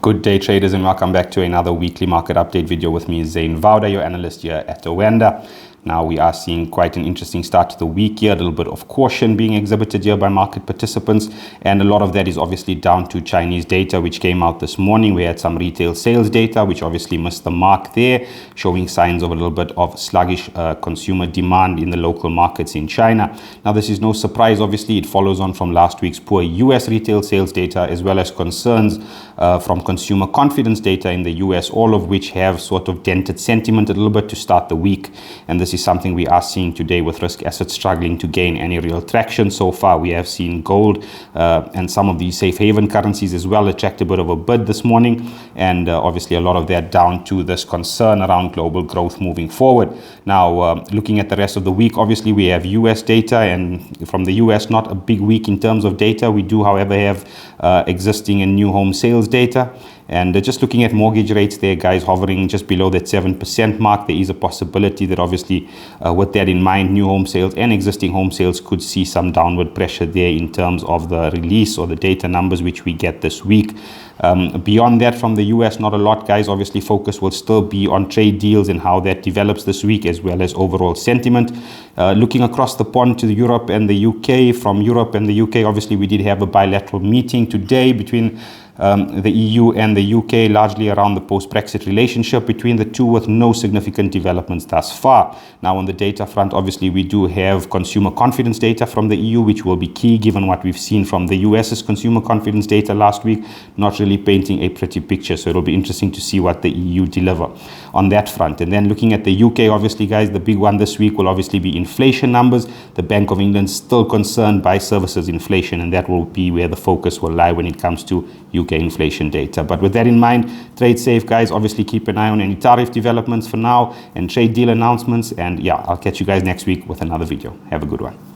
Good day, traders, and welcome back to another weekly market update video with me, Vawda, your analyst here at Vawda. Now we are seeing quite an interesting start to the week here, a little bit of caution being exhibited here by market participants, and a lot of that is obviously down to Chinese data which came out this morning. We had some retail sales data which obviously missed the mark there, showing signs of a little bit of sluggish consumer demand in the local markets in China. Now this is no surprise, obviously it follows on from last week's poor US retail sales data, as well as concerns from consumer confidence data in the US, all of which have sort of dented sentiment a little bit to start the week. And this is something we are seeing today with risk assets struggling to gain any real traction. So far we have seen gold and some of these safe haven currencies as well attract a bit of a bid this morning, and obviously a lot of that down to this concern around global growth moving forward. Now looking at the rest of the week, obviously we have US data, and from the US not a big week in terms of data. We do however have existing and new home sales data. And just looking at mortgage rates there, guys, hovering just below that 7% mark. There is a possibility that obviously with that in mind, new home sales and existing home sales could see some downward pressure there in terms of the release or the data numbers which we get this week. Beyond that, from the US, not a lot, guys. Obviously focus will still be on trade deals and how that develops this week, as well as overall sentiment. Looking across the pond to Europe and the UK, from Europe and the UK, obviously we did have a bilateral meeting today between the EU and the UK, largely around the post-Brexit relationship between the two, with no significant developments thus far. Now on the data front, obviously we do have consumer confidence data from the EU, which will be key given what we've seen from the US's consumer confidence data last week, not really painting a pretty picture. So it'll be interesting to see what the EU deliver on that front. And then looking at the UK, obviously, guys, the big one this week will obviously be inflation numbers. The Bank of England still concerned by services inflation, and that will be where the focus will lie when it comes to UK inflation data. But with that in mind, trade safe, guys. Obviously keep an eye on any tariff developments for now and trade deal announcements. And yeah, I'll catch you guys next week with another video. Have a good one.